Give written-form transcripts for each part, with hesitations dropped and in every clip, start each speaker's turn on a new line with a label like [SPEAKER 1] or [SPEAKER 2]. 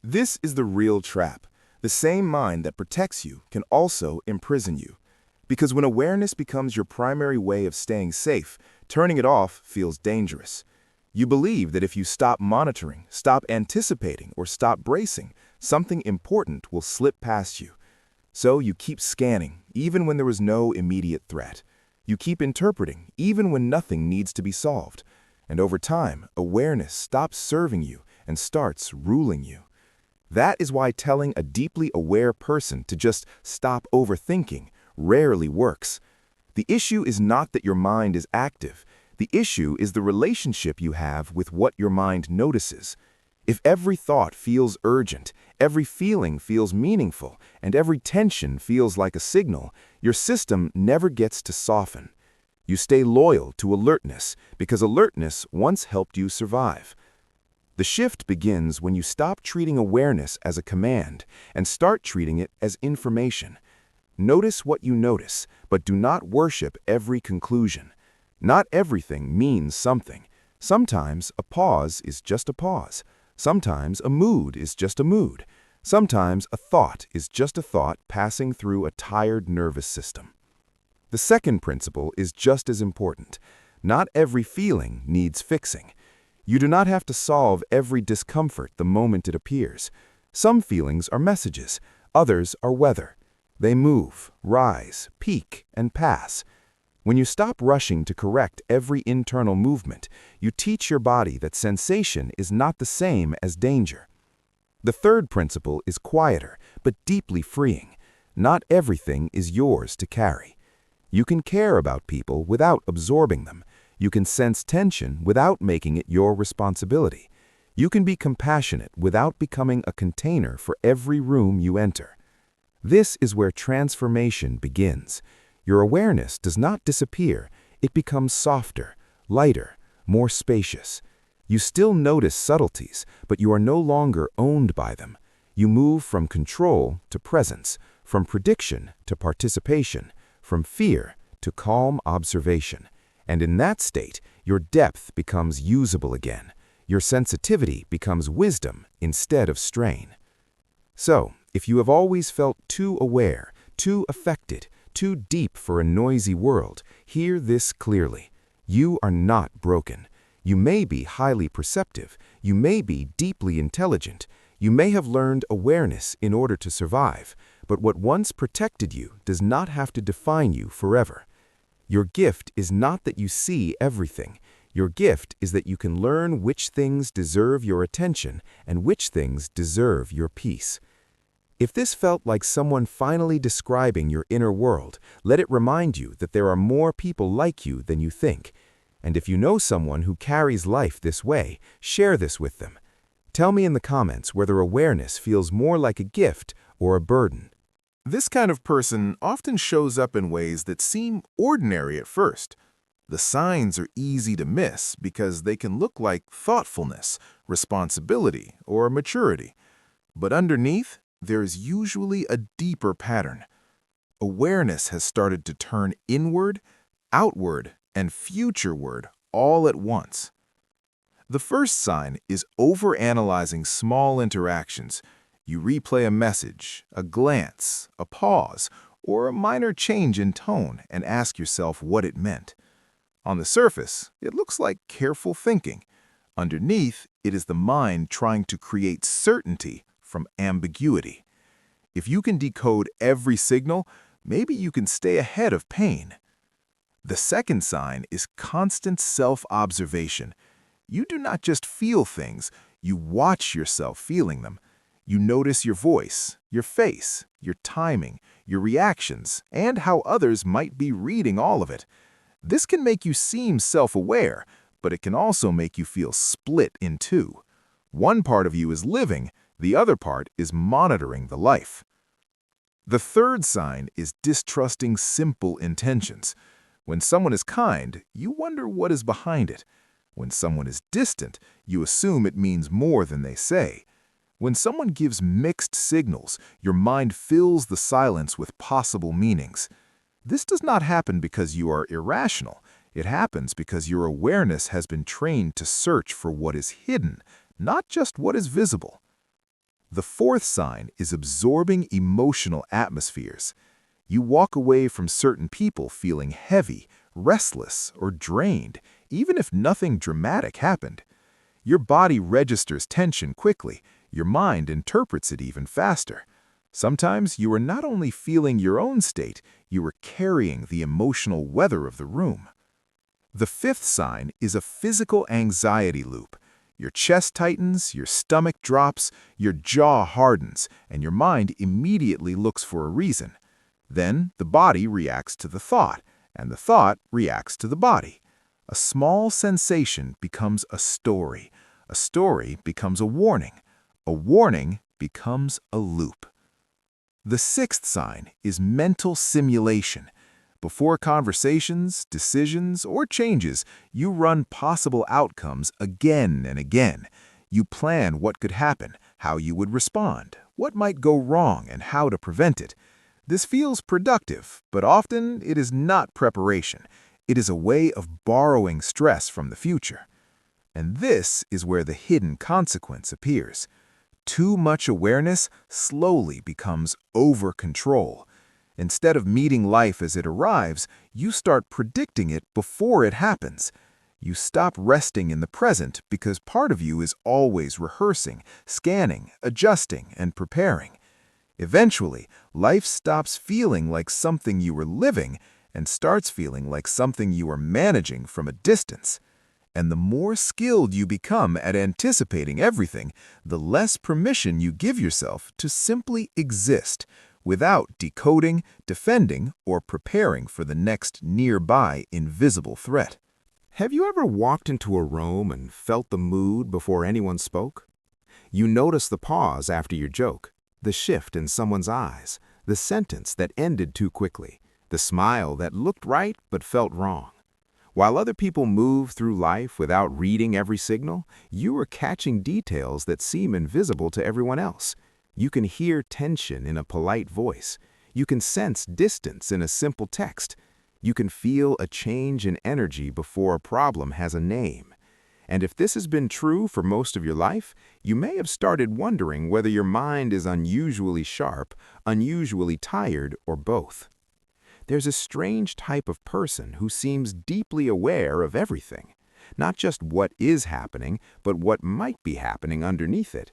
[SPEAKER 1] This is the real trap. The same mind that protects you can also imprison you. Because when awareness becomes your primary way of staying safe, turning it off feels dangerous. You believe that if you stop monitoring, stop anticipating, or stop bracing, something important will slip past you. So you keep scanning, even when there is no immediate threat. You keep interpreting, even when nothing needs to be solved. And over time, awareness stops serving you and starts ruling you. That is why telling a deeply aware person to just stop overthinking rarely works. The issue is not that your mind is active. The issue is the relationship you have with what your mind notices. If every thought feels urgent, every feeling feels meaningful, and every tension feels like a signal, your system never gets to soften. You stay loyal to alertness because alertness once helped you survive. The shift begins when you stop treating awareness as a command and start treating it as information. Notice what you notice, but do not worship every conclusion. Not everything means something. Sometimes a pause is just a pause. Sometimes a mood is just a mood. Sometimes a thought is just a thought passing through a tired nervous system. The second principle is just as important. Not every feeling needs fixing. You do not have to solve every discomfort the moment it appears. Some feelings are messages, others are weather. They move, rise, peak, and pass. When you stop rushing to correct every internal movement, you teach your body that sensation is not the same as danger. The third principle is quieter, but deeply freeing. Not everything is yours to carry. You can care about people without absorbing them. You can sense tension without making it your responsibility. You can be compassionate without becoming a container for every room you enter. This is where transformation begins. Your awareness does not disappear. It becomes softer, lighter, more spacious. You still notice subtleties, but you are no longer owned by them. You move from control to presence, from prediction to participation, from fear to calm observation. And in that state, your depth becomes usable again. Your sensitivity becomes wisdom instead of strain. So, if you have always felt too aware, too affected, too deep for a noisy world, hear this clearly. You are not broken. You may be highly perceptive. You may be deeply intelligent. You may have learned awareness in order to survive. But what once protected you does not have to define you forever. Your gift is not that you see everything. Your gift is that you can learn which things deserve your attention and which things deserve your peace. If this felt like someone finally describing your inner world, let it remind you that there are more people like you than you think. And if you know someone who carries life this way, share this with them. Tell me in the comments whether awareness feels more like a gift or a burden.
[SPEAKER 2] This kind of person often shows up in ways that seem ordinary at first. The signs are easy to miss because they can look like thoughtfulness, responsibility, or maturity. But underneath, there is usually a deeper pattern. Awareness has started to turn inward, outward, and futureward all at once. The first sign is overanalyzing small interactions. You replay a message, a glance, a pause, or a minor change in tone and ask yourself what it meant. On the surface, it looks like careful thinking. Underneath, it is the mind trying to create certainty from ambiguity. If you can decode every signal, maybe you can stay ahead of pain. The second sign is constant self-observation. You do not just feel things, you watch yourself feeling them. You notice your voice, your face, your timing, your reactions, and how others might be reading all of it. This can make you seem self-aware, but it can also make you feel split in two. One part of you is living, the other part is monitoring the life. The third sign is distrusting simple intentions. When someone is kind, you wonder what is behind it. When someone is distant, you assume it means more than they say. When someone gives mixed signals, your mind fills the silence with possible meanings. This does not happen because you are irrational. It happens because your awareness has been trained to search for what is hidden, not just what is visible. The fourth sign is absorbing emotional atmospheres. You walk away from certain people feeling heavy, restless, or drained, even if nothing dramatic happened. Your body registers tension quickly, your mind interprets it even faster. Sometimes you are not only feeling your own state, you are carrying the emotional weather of the room. The fifth sign is a physical anxiety loop. Your chest tightens, your stomach drops, your jaw hardens, and your mind immediately looks for a reason. Then the body reacts to the thought, and the thought reacts to the body. A small sensation becomes a story becomes a warning becomes a loop. The sixth sign is mental simulation. Before conversations, decisions, or changes, you run possible outcomes again and again. You plan what could happen, how you would respond, what might go wrong, and how to prevent it. This feels productive, but often it is not preparation. It is a way of borrowing stress from the future. And this is where the hidden consequence appears. Too much awareness slowly becomes over-control. Instead of meeting life as it arrives, you start predicting it before it happens. You stop resting in the present because part of you is always rehearsing, scanning, adjusting, and preparing. Eventually, life stops feeling like something you are living and starts feeling like something you are managing from a distance. And the more skilled you become at anticipating everything, the less permission you give yourself to simply exist without decoding, defending, or preparing for the next nearby invisible threat.
[SPEAKER 1] Have you ever walked into a room and felt the mood before anyone spoke? You notice the pause after your joke, the shift in someone's eyes, the sentence that ended too quickly, the smile that looked right but felt wrong. While other people move through life without reading every signal, you are catching details that seem invisible to everyone else. You can hear tension in a polite voice. You can sense distance in a simple text. You can feel a change in energy before a problem has a name. And if this has been true for most of your life, you may have started wondering whether your mind is unusually sharp, unusually tired, or both. There's a strange type of person who seems deeply aware of everything, not just what is happening, but what might be happening underneath it.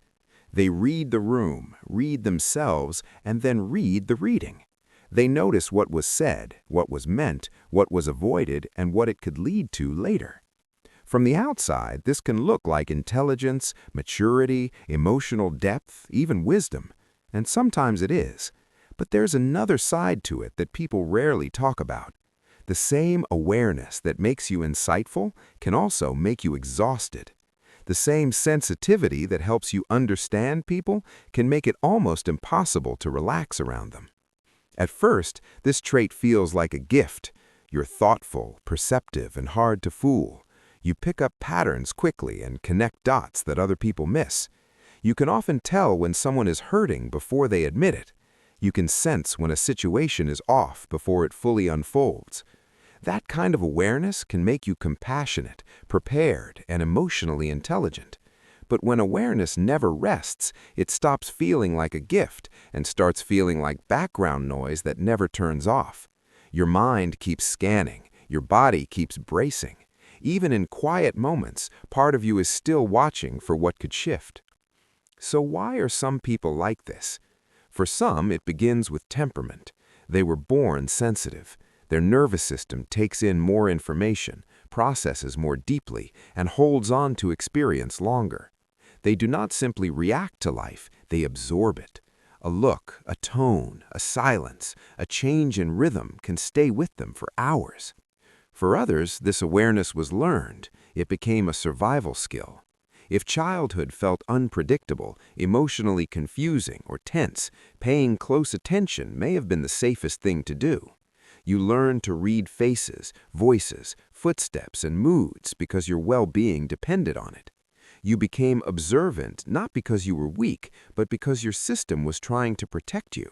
[SPEAKER 1] They read the room, read themselves, and then read the reading. They notice what was said, what was meant, what was avoided, and what it could lead to later. From the outside, this can look like intelligence, maturity, emotional depth, even wisdom, and sometimes it is. But there's another side to it that people rarely talk about. The same awareness that makes you insightful can also make you exhausted. The same sensitivity that helps you understand people can make it almost impossible to relax around them. At first, this trait feels like a gift. You're thoughtful, perceptive, and hard to fool. You pick up patterns quickly and connect dots that other people miss. You can often tell when someone is hurting before they admit it. You can sense when a situation is off before it fully unfolds. That kind of awareness can make you compassionate, prepared, and emotionally intelligent. But when awareness never rests, it stops feeling like a gift and starts feeling like background noise that never turns off. Your mind keeps scanning, your body keeps bracing. Even in quiet moments, part of you is still watching for what could shift. So why are some people like this? For some, it begins with temperament. They were born sensitive. Their nervous system takes in more information, processes more deeply, and holds on to experience longer. They do not simply react to life, they absorb it. A look, a tone, a silence, a change in rhythm can stay with them for hours. For others, this awareness was learned. It became a survival skill. If childhood felt unpredictable, emotionally confusing, or tense, paying close attention may have been the safest thing to do. You learn to read faces, voices, footsteps, and moods because your well-being depended on it. You became observant not because you were weak, but because your system was trying to protect you.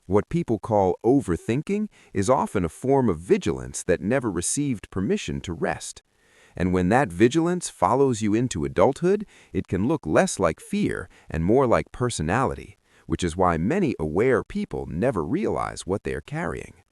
[SPEAKER 1] What people call overthinking is often a form of vigilance that never received permission to rest.
[SPEAKER 3] And when that vigilance follows you into adulthood, it can look less like fear and more like personality, which is why many aware people never realize what they are carrying.